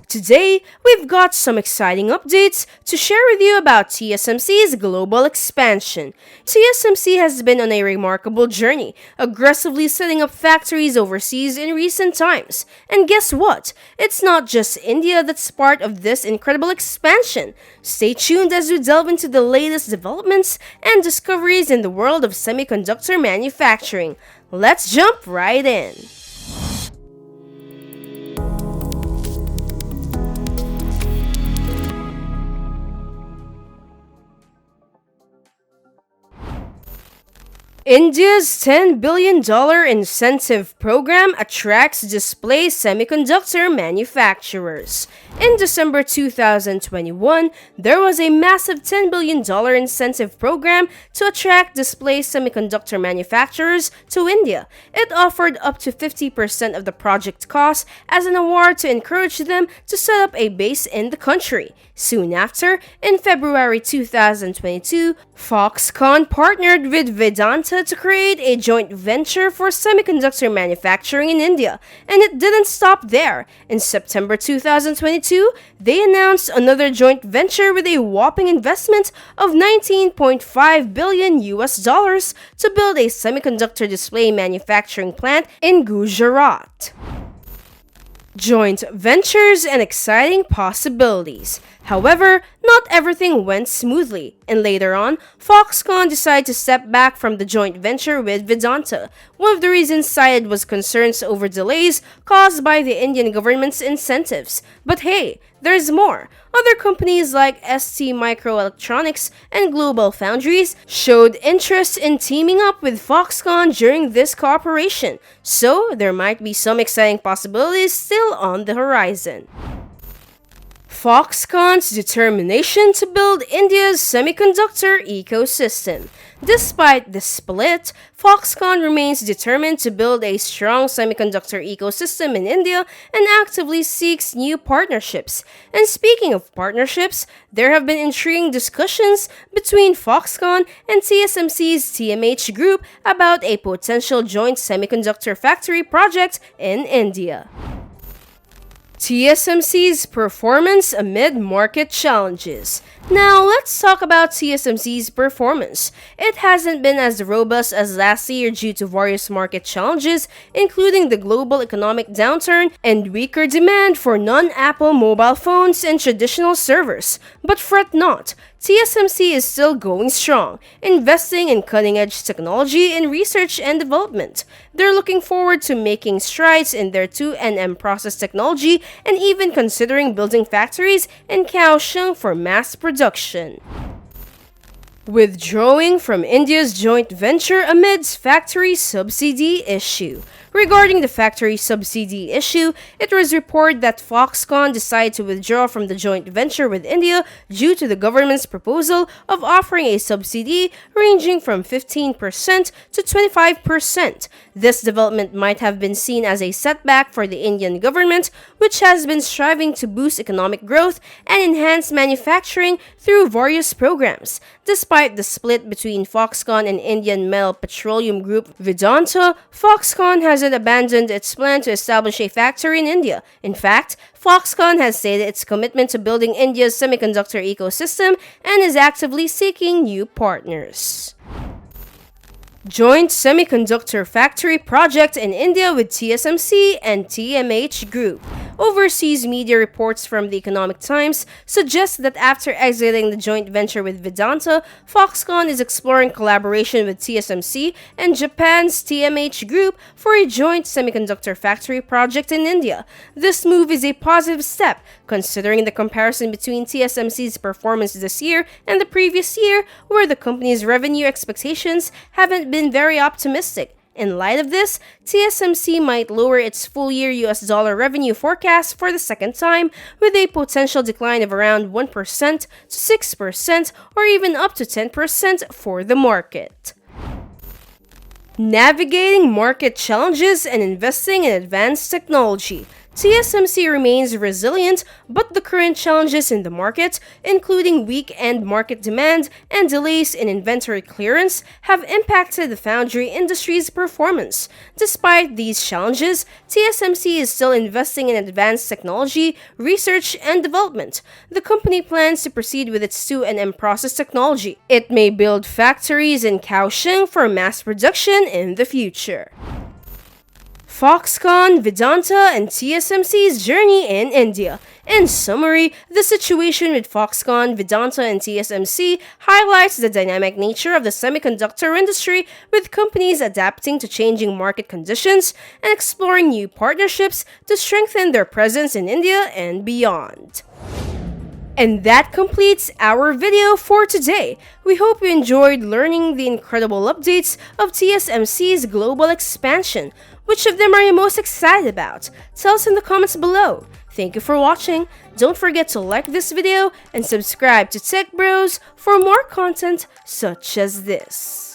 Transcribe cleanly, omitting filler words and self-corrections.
Today, we've got some exciting updates to share with you about TSMC's global expansion. TSMC has been on a remarkable journey, aggressively setting up factories overseas in recent times. And guess what? It's not just India that's part of this incredible expansion. Stay tuned as we delve into the latest developments and discoveries in the world of semiconductor manufacturing. Let's jump right in. India's $10 billion incentive program attracts display semiconductor manufacturers. In December 2021, there was a massive $10 billion incentive program to attract display semiconductor manufacturers to India. It offered up to 50% of the project cost as an award to encourage them to set up a base in the country. Soon after, in February 2022, Foxconn partnered with Vedanta to create a joint venture for semiconductor manufacturing in India. And it didn't stop there. In September 2022, they announced another joint venture with a whopping investment of $19.5 billion to build a semiconductor display manufacturing plant in Gujarat. Joint ventures and exciting possibilities. However, not everything went smoothly, and later on, Foxconn decided to step back from the joint venture with Vedanta. One of the reasons cited was concerns over delays caused by the Indian government's incentives. But hey, there's more. Other companies like ST Microelectronics and Global Foundries showed interest in teaming up with Foxconn during this cooperation, so there might be some exciting possibilities still on the horizon. Foxconns Determination to build India's semiconductor ecosystem. Despite the split, Foxconn remains determined to build a strong semiconductor ecosystem in India and actively seeks new partnerships. And speaking of partnerships, there have been intriguing discussions between Foxconn and TSMC's TMH group about a potential joint semiconductor factory project in India. TSMC's performance amid market challenges. Now, let's talk about TSMC's performance. It hasn't been as robust as last year due to various market challenges, including the global economic downturn and weaker demand for non-Apple mobile phones and traditional servers. But fret not, TSMC is still going strong, investing in cutting-edge technology in research and development. They're looking forward to making strides in their 2nm process technology and even considering building factories in Kaohsiung for mass production. Withdrawing from India's joint venture amidst factory subsidy issue. Regarding the factory subsidy issue, it was reported that Foxconn decided to withdraw from the joint venture with India due to the government's proposal of offering a subsidy ranging from 15% to 25%. This development might have been seen as a setback for the Indian government, which has been striving to boost economic growth and enhance manufacturing through various programs. Despite the split between Foxconn and Indian Metal Petroleum Group Vedanta, Foxconn hasn't abandoned its plan to establish a factory in India. In fact, Foxconn has stated its commitment to building India's semiconductor ecosystem and is actively seeking new partners. Joint semiconductor factory project in India with TSMC and TMH Group. Overseas media reports from the Economic Times suggest that after exiting the joint venture with Vedanta, Foxconn is exploring collaboration with TSMC and Japan's TMH Group for a joint semiconductor factory project in India. This move is a positive step, considering the comparison between TSMC's performance this year and the previous year, where the company's revenue expectations haven't been very optimistic. In light of this, TSMC might lower its full-year US dollar revenue forecast for the second time, with a potential decline of around 1% to 6% or even up to 10% for the market. Navigating market challenges and investing in advanced technology. TSMC remains resilient, but the current challenges in the market, including weak end market demand and delays in inventory clearance, have impacted the foundry industry's performance. Despite these challenges, TSMC is still investing in advanced technology, research, and development. The company plans to proceed with its 2nm process technology. It may build factories in Kaohsiung for mass production in the future. Foxconn, Vedanta, and TSMC's journey in India. In summary, the situation with Foxconn, Vedanta, and TSMC highlights the dynamic nature of the semiconductor industry, with companies adapting to changing market conditions and exploring new partnerships to strengthen their presence in India and beyond. And that completes our video for today. We hope you enjoyed learning the incredible updates of TSMC's global expansion. Which of them are you most excited about? Tell us in the comments below. Thank you for watching. Don't forget to like this video and subscribe to Techbros for more content such as this.